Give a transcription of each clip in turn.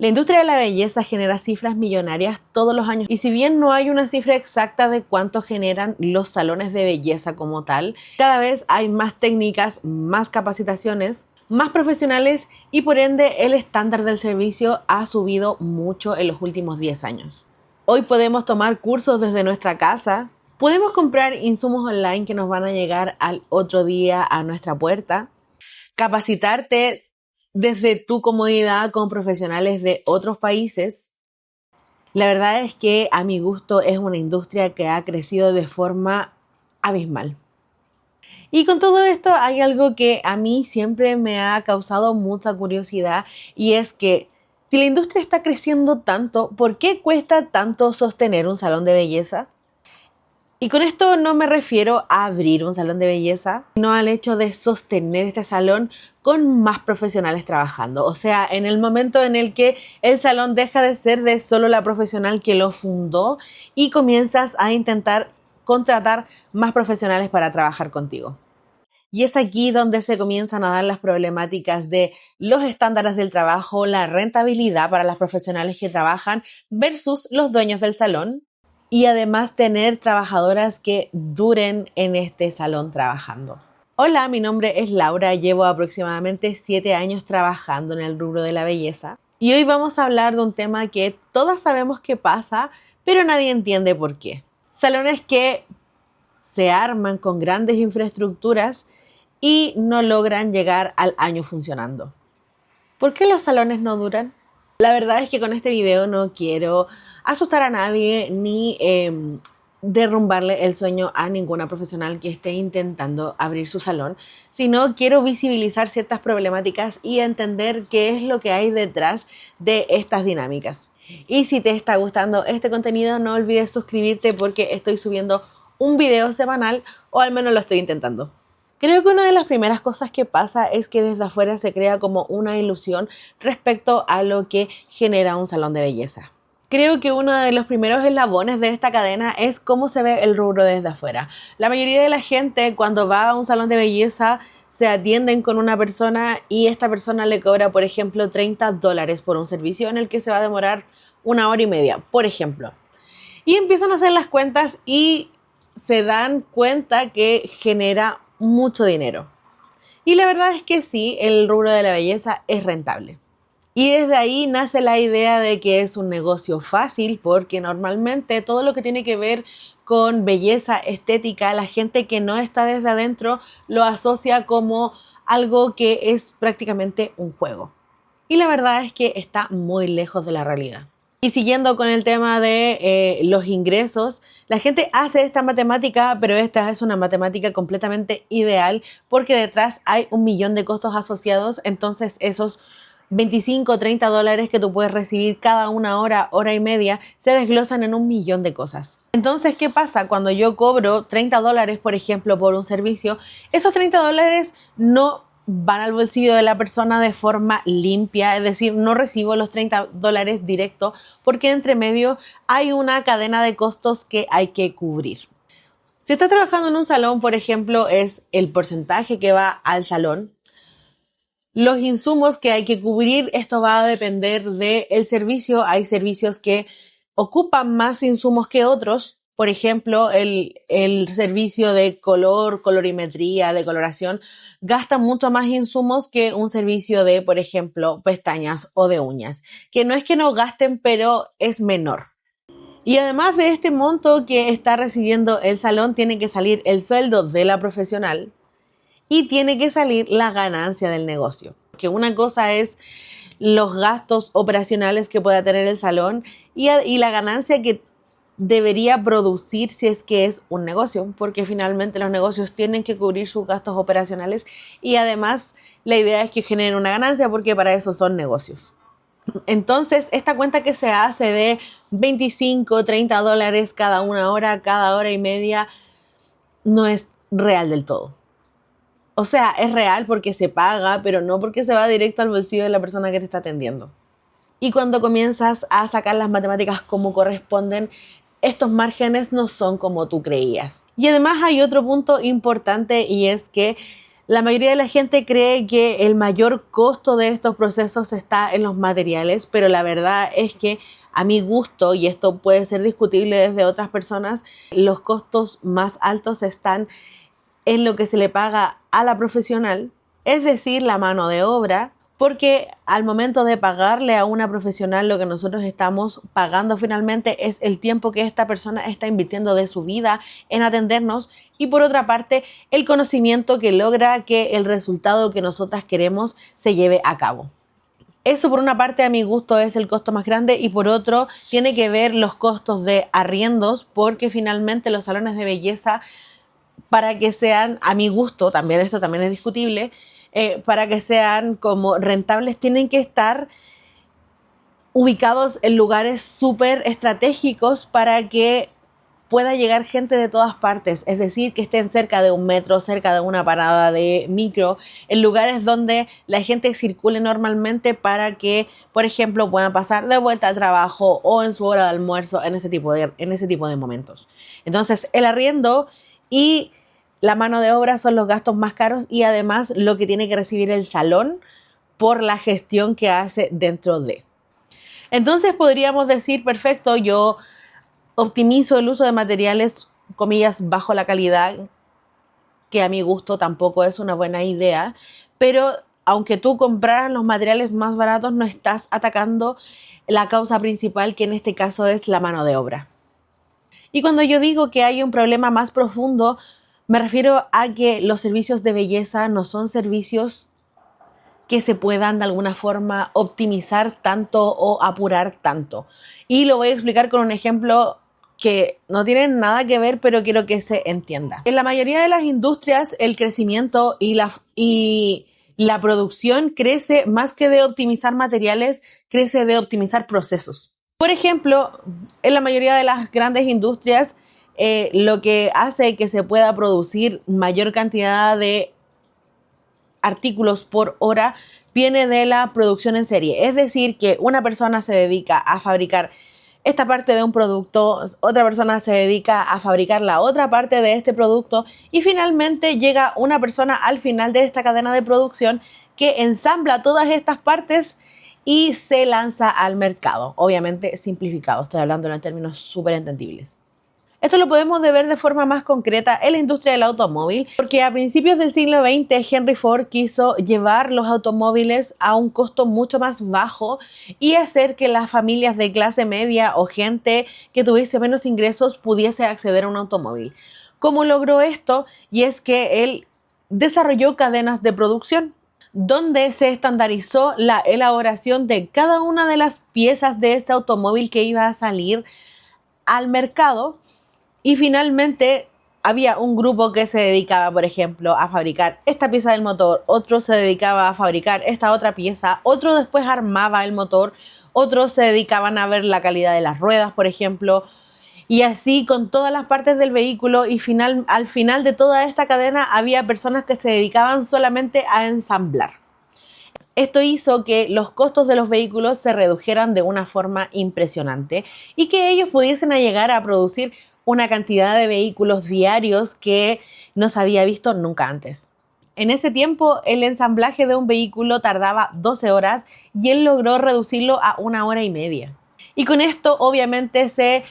La industria de la belleza genera cifras millonarias todos los años y si bien no hay una cifra exacta de cuánto generan los salones de belleza como tal, cada vez hay más técnicas, más capacitaciones, más profesionales y por ende el estándar del servicio ha subido mucho en los últimos 10 años. Hoy podemos tomar cursos desde nuestra casa, podemos comprar insumos online que nos van a llegar al otro día a nuestra puerta, capacitarte desde tu comodidad con profesionales de otros países. La verdad es que a mi gusto es una industria que ha crecido de forma abismal. Y con todo esto hay algo que a mí siempre me ha causado mucha curiosidad y es que si la industria está creciendo tanto, ¿por qué cuesta tanto sostener un salón de belleza? Y con esto no me refiero a abrir un salón de belleza, sino al hecho de sostener este salón con más profesionales trabajando. O sea, en el momento en el que el salón deja de ser de solo la profesional que lo fundó y comienzas a intentar contratar más profesionales para trabajar contigo. Y es aquí donde se comienzan a dar las problemáticas de los estándares del trabajo, la rentabilidad para las profesionales que trabajan versus los dueños del salón. Y además tener trabajadoras que duren en este salón trabajando. Hola, mi nombre es Laura, llevo aproximadamente 7 años trabajando en el rubro de la belleza y hoy vamos a hablar de un tema que todas sabemos que pasa, pero nadie entiende por qué. Salones que se arman con grandes infraestructuras y no logran llegar al año funcionando. ¿Por qué los salones no duran? La verdad es que con este video no quiero asustar a nadie ni derrumbarle el sueño a ninguna profesional que esté intentando abrir su salón, sino quiero visibilizar ciertas problemáticas y entender qué es lo que hay detrás de estas dinámicas. Y si te está gustando este contenido, no olvides suscribirte porque estoy subiendo un video semanal o al menos lo estoy intentando. Creo que una de las primeras cosas que pasa es que desde afuera se crea como una ilusión respecto a lo que genera un salón de belleza. Creo que uno de los primeros eslabones de esta cadena es cómo se ve el rubro desde afuera. La mayoría de la gente cuando va a un salón de belleza se atienden con una persona y esta persona le cobra, por ejemplo, $30 por un servicio en el que se va a demorar 1 hora y media, por ejemplo. Y empiezan a hacer las cuentas y se dan cuenta que genera mucho dinero. Y la verdad es que sí, el rubro de la belleza es rentable. Y desde ahí nace la idea de que es un negocio fácil porque normalmente todo lo que tiene que ver con belleza estética, la gente que no está desde adentro lo asocia como algo que es prácticamente un juego. Y la verdad es que está muy lejos de la realidad. Y siguiendo con el tema de los ingresos, la gente hace esta matemática, pero esta es una matemática completamente ideal porque detrás hay 1.000.000 de costos asociados, entonces esos 25 o 30 dólares que tú puedes recibir cada 1 hora, hora y media, se desglosan en 1.000.000 de cosas. Entonces, ¿qué pasa? Cuando yo cobro 30 dólares, por ejemplo, por un servicio, esos 30 dólares no van al bolsillo de la persona de forma limpia, es decir, no recibo los 30 dólares directo porque entre medio hay una cadena de costos que hay que cubrir. Si estás trabajando en un salón, por ejemplo, es el porcentaje que va al salón, los insumos que hay que cubrir, esto va a depender del servicio. Hay servicios que ocupan más insumos que otros. Por ejemplo, el servicio de colorimetría, de coloración, gasta mucho más insumos que un servicio de, por ejemplo, pestañas o de uñas. Que no es que no gasten, pero es menor. Y además de este monto que está recibiendo el salón, tiene que salir el sueldo de la profesional y tiene que salir la ganancia del negocio. Que una cosa es los gastos operacionales que pueda tener el salón y la ganancia que debería producir si es que es un negocio, porque finalmente los negocios tienen que cubrir sus gastos operacionales y además la idea es que generen una ganancia porque para eso son negocios. Entonces, esta cuenta que se hace de 25, 30 dólares cada 1 hora, cada hora y media, no es real del todo. O sea, es real porque se paga, pero no porque se va directo al bolsillo de la persona que te está atendiendo. Y cuando comienzas a sacar las matemáticas como corresponden, estos márgenes no son como tú creías. Y además hay otro punto importante y es que La mayoría de la gente cree que el mayor costo de estos procesos está en los materiales, pero la verdad es que a mi gusto, y esto puede ser discutible desde otras personas, los costos más altos están en lo que se le paga a la profesional, es decir, la mano de obra, porque al momento de pagarle a una profesional lo que nosotros estamos pagando finalmente es el tiempo que esta persona está invirtiendo de su vida en atendernos y por otra parte el conocimiento que logra que el resultado que nosotras queremos se lleve a cabo. Eso por una parte a mi gusto es el costo más grande y por otro tiene que ver los costos de arriendos porque finalmente los salones de belleza para que sean, a mi gusto, también esto también es discutible, para que sean como rentables tienen que estar ubicados en lugares súper estratégicos para que pueda llegar gente de todas partes, es decir, que estén cerca de un metro, cerca de una parada de micro, en lugares donde la gente circule normalmente para que, por ejemplo, puedan pasar de vuelta al trabajo o en su hora de almuerzo en ese tipo de momentos. Entonces, el arriendo y la mano de obra son los gastos más caros y además lo que tiene que recibir el salón por la gestión que hace dentro de. Entonces podríamos decir, perfecto, yo optimizo el uso de materiales, comillas, bajo la calidad, que a mi gusto tampoco es una buena idea, pero aunque tú compraras los materiales más baratos, no estás atacando la causa principal, que en este caso es la mano de obra. Y cuando yo digo que hay un problema más profundo, me refiero a que los servicios de belleza no son servicios que se puedan de alguna forma optimizar tanto o apurar tanto. Y lo voy a explicar con un ejemplo que no tiene nada que ver, pero quiero que se entienda. En la mayoría de las industrias, el crecimiento y la producción crece más que de optimizar materiales, crece de optimizar procesos. Por ejemplo, en la mayoría de las grandes industrias, lo que hace que se pueda producir mayor cantidad de artículos por hora viene de la producción en serie. Es decir, que una persona se dedica a fabricar esta parte de un producto, otra persona se dedica a fabricar la otra parte de este producto y finalmente llega una persona al final de esta cadena de producción que ensambla todas estas partes y se lanza al mercado. Obviamente simplificado, estoy hablando en términos súper entendibles. Esto lo podemos ver de forma más concreta en la industria del automóvil, porque a principios del siglo XX Henry Ford quiso llevar los automóviles a un costo mucho más bajo y hacer que las familias de clase media o gente que tuviese menos ingresos pudiese acceder a un automóvil. ¿Cómo logró esto? Y es que él desarrolló cadenas de producción donde se estandarizó la elaboración de cada una de las piezas de este automóvil que iba a salir al mercado. Y finalmente había un grupo que se dedicaba, por ejemplo, a fabricar esta pieza del motor, otro se dedicaba a fabricar esta otra pieza, otro después armaba el motor, otros se dedicaban a ver la calidad de las ruedas, por ejemplo, y así con todas las partes del vehículo y al final de toda esta cadena había personas que se dedicaban solamente a ensamblar. Esto hizo que los costos de los vehículos se redujeran de una forma impresionante y que ellos pudiesen llegar a producir una cantidad de vehículos diarios que no se había visto nunca antes. En ese tiempo, el ensamblaje de un vehículo tardaba 12 horas y él logró reducirlo a 1 hora y media. Y con esto, obviamente, se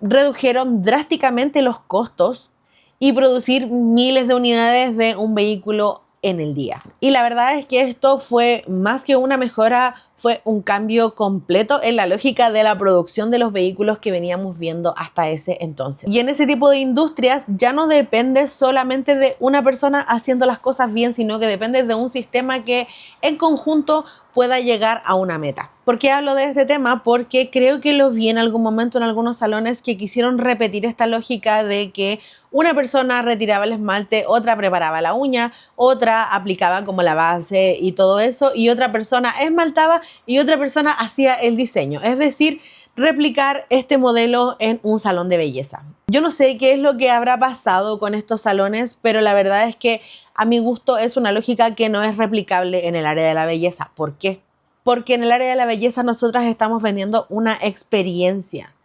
redujeron drásticamente los costos y producir miles de unidades de un vehículo en el día. Y la verdad es que esto fue más que una mejora, fue un cambio completo en la lógica de la producción de los vehículos que veníamos viendo hasta ese entonces. Y en ese tipo de industrias ya no depende solamente de una persona haciendo las cosas bien, sino que depende de un sistema que en conjunto pueda llegar a una meta. ¿Por qué hablo de este tema? Porque creo que lo vi en algún momento en algunos salones que quisieron repetir esta lógica de que una persona retiraba el esmalte, otra preparaba la uña, otra aplicaba como la base y todo eso, y otra persona esmaltaba y otra persona hacía el diseño. Es decir, replicar este modelo en un salón de belleza. Yo no sé qué es lo que habrá pasado con estos salones, pero la verdad es que a mi gusto es una lógica que no es replicable en el área de la belleza. ¿Por qué? Porque en el área de la belleza nosotras estamos vendiendo una experiencia.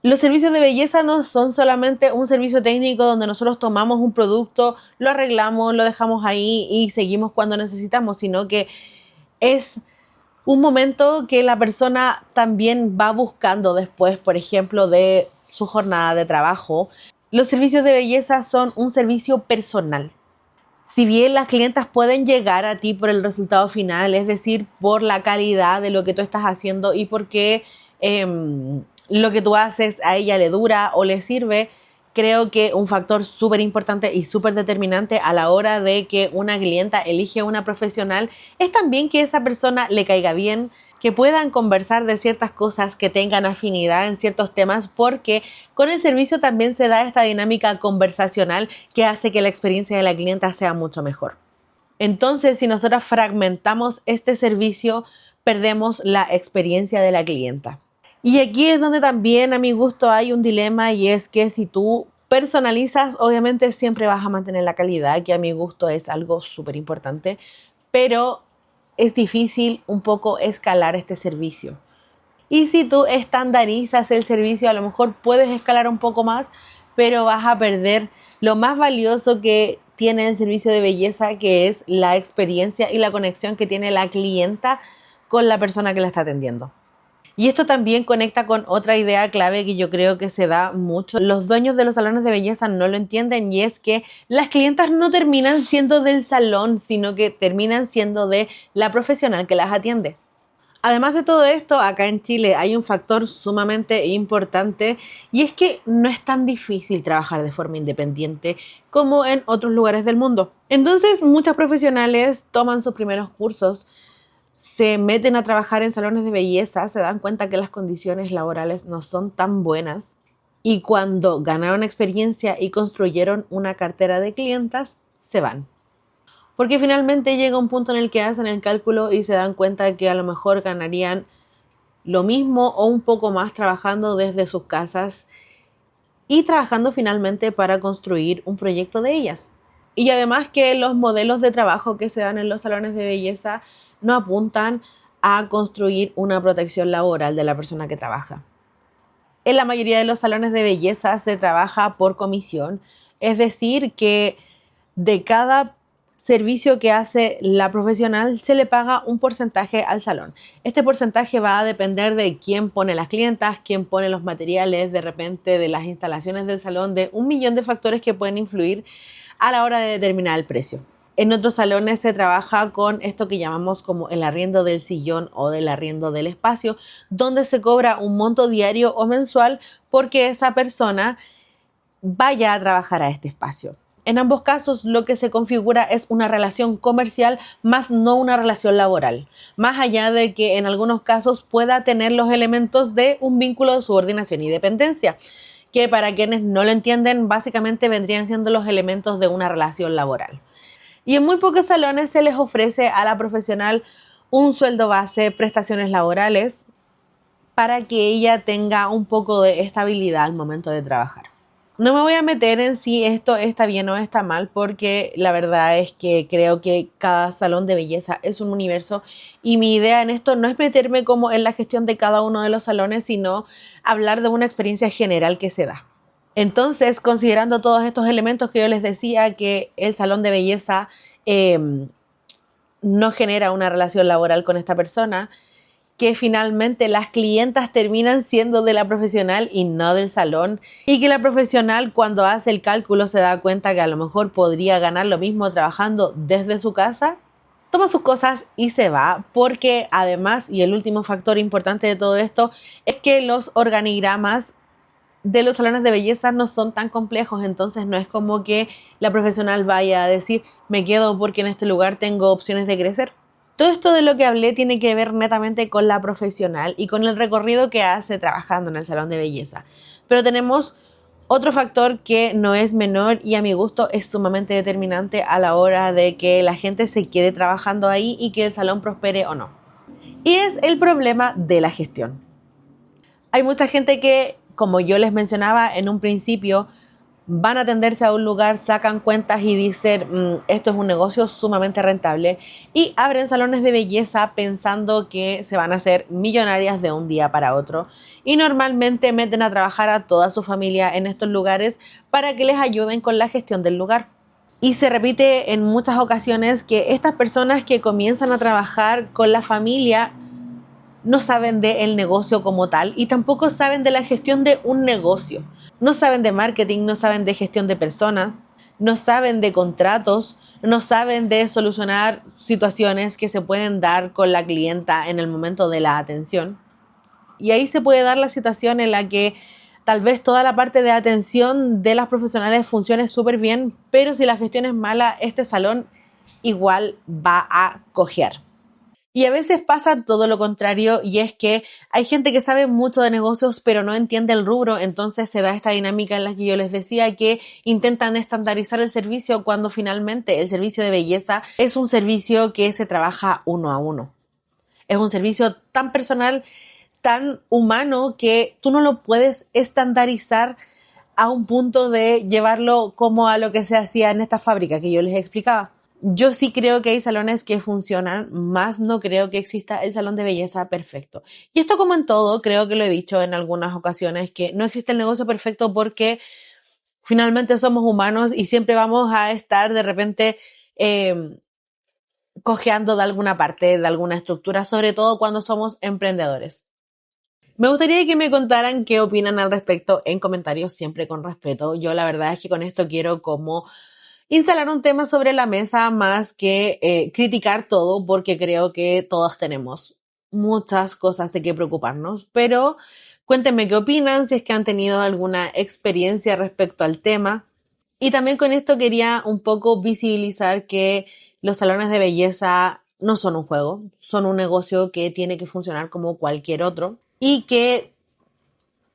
Los servicios de belleza no son solamente un servicio técnico donde nosotros tomamos un producto, lo arreglamos, lo dejamos ahí y seguimos cuando necesitamos, sino que es un momento que la persona también va buscando después, por ejemplo, de su jornada de trabajo. Los servicios de belleza son un servicio personal. Si bien las clientas pueden llegar a ti por el resultado final, es decir, por la calidad de lo que tú estás haciendo y porque lo que tú haces a ella le dura o le sirve, creo que un factor súper importante y súper determinante a la hora de que una clienta elige una profesional es también que esa persona le caiga bien, que puedan conversar de ciertas cosas, que tengan afinidad en ciertos temas, porque con el servicio también se da esta dinámica conversacional que hace que la experiencia de la clienta sea mucho mejor. Entonces, si nosotros fragmentamos este servicio, perdemos la experiencia de la clienta. Y aquí es donde también a mi gusto hay un dilema, y es que si tú personalizas, obviamente siempre vas a mantener la calidad, que a mi gusto es algo súper importante, pero es difícil un poco escalar este servicio. Y si tú estandarizas el servicio, a lo mejor puedes escalar un poco más, pero vas a perder lo más valioso que tiene el servicio de belleza, que es la experiencia y la conexión que tiene la clienta con la persona que la está atendiendo. Y esto también conecta con otra idea clave que yo creo que se da mucho. Los dueños de los salones de belleza no lo entienden, y es que las clientas no terminan siendo del salón, sino que terminan siendo de la profesional que las atiende. Además de todo esto, acá en Chile hay un factor sumamente importante, y es que no es tan difícil trabajar de forma independiente como en otros lugares del mundo. Entonces, muchas profesionales toman sus primeros cursos, se meten a trabajar en salones de belleza, se dan cuenta que las condiciones laborales no son tan buenas, y cuando ganaron experiencia y construyeron una cartera de clientas, se van. Porque finalmente llega un punto en el que hacen el cálculo y se dan cuenta que a lo mejor ganarían lo mismo o un poco más trabajando desde sus casas y trabajando finalmente para construir un proyecto de ellas. Y además que los modelos de trabajo que se dan en los salones de belleza no apuntan a construir una protección laboral de la persona que trabaja. En la mayoría de los salones de belleza se trabaja por comisión, es decir, que de cada servicio que hace la profesional se le paga un porcentaje al salón. Este porcentaje va a depender de quién pone las clientas, quién pone los materiales, de repente de las instalaciones del salón, de un millón de factores que pueden influir a la hora de determinar el precio. En otros salones se trabaja con esto que llamamos como el arriendo del sillón o del arriendo del espacio, donde se cobra un monto diario o mensual porque esa persona vaya a trabajar a este espacio. En ambos casos lo que se configura es una relación comercial, más no una relación laboral, más allá de que en algunos casos pueda tener los elementos de un vínculo de subordinación y dependencia, que para quienes no lo entienden básicamente vendrían siendo los elementos de una relación laboral. Y en muy pocos salones se les ofrece a la profesional un sueldo base, prestaciones laborales, para que ella tenga un poco de estabilidad al momento de trabajar. No me voy a meter en si esto está bien o está mal, porque la verdad es que creo que cada salón de belleza es un universo, y mi idea en esto no es meterme como en la gestión de cada uno de los salones, sino hablar de una experiencia general que se da. Entonces, considerando todos estos elementos que yo les decía, que el salón de belleza no genera una relación laboral con esta persona, que finalmente las clientas terminan siendo de la profesional y no del salón, y que la profesional cuando hace el cálculo se da cuenta que a lo mejor podría ganar lo mismo trabajando desde su casa, toma sus cosas y se va, porque además, y el último factor importante de todo esto, es que los organigramas de los salones de belleza no son tan complejos. Entonces no es como que la profesional vaya a decir me quedo porque en este lugar tengo opciones de crecer. Todo esto de lo que hablé tiene que ver netamente con la profesional y con el recorrido que hace trabajando en el salón de belleza. Pero tenemos otro factor que no es menor y a mi gusto es sumamente determinante a la hora de que la gente se quede trabajando ahí y que el salón prospere o no. Y es el problema de la gestión. Hay mucha gente que, como yo les mencionaba en un principio, van a atenderse a un lugar, sacan cuentas y dicen, esto es un negocio sumamente rentable, y abren salones de belleza pensando que se van a hacer millonarias de un día para otro, y normalmente meten a trabajar a toda su familia en estos lugares para que les ayuden con la gestión del lugar. Y se repite en muchas ocasiones que estas personas que comienzan a trabajar con la familia no saben del negocio como tal y tampoco saben de la gestión de un negocio. No saben de marketing, no saben de gestión de personas, no saben de contratos, no saben de solucionar situaciones que se pueden dar con la clienta en el momento de la atención. Y ahí se puede dar la situación en la que tal vez toda la parte de atención de las profesionales funcione súper bien, pero si la gestión es mala, este salón igual va a cojear. Y a veces pasa todo lo contrario, y es que hay gente que sabe mucho de negocios pero no entiende el rubro, entonces se da esta dinámica en la que yo les decía que intentan estandarizar el servicio cuando finalmente el servicio de belleza es un servicio que se trabaja uno a uno. Es un servicio tan personal, tan humano, que tú no lo puedes estandarizar a un punto de llevarlo como a lo que se hacía en esta fábrica que yo les explicaba. Yo sí creo que hay salones que funcionan, más no creo que exista el salón de belleza perfecto. Y esto, como en todo, creo que lo he dicho en algunas ocasiones, que no existe el negocio perfecto porque finalmente somos humanos y siempre vamos a estar de repente cojeando de alguna parte, de alguna estructura, sobre todo cuando somos emprendedores. Me gustaría que me contaran qué opinan al respecto en comentarios, siempre con respeto. Yo la verdad es que con esto quiero como instalar un tema sobre la mesa más que criticar todo, porque creo que todos tenemos muchas cosas de qué preocuparnos. Pero cuéntenme qué opinan, si es que han tenido alguna experiencia respecto al tema. Y también con esto quería un poco visibilizar que los salones de belleza no son un juego, son un negocio que tiene que funcionar como cualquier otro y que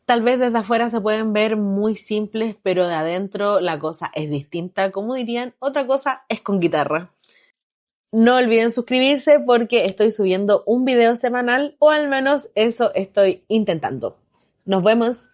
tal vez desde afuera se pueden ver muy simples, pero de adentro la cosa es distinta. Como dirían, otra cosa es con guitarra. No olviden suscribirse porque estoy subiendo un video semanal, o al menos eso estoy intentando. Nos vemos.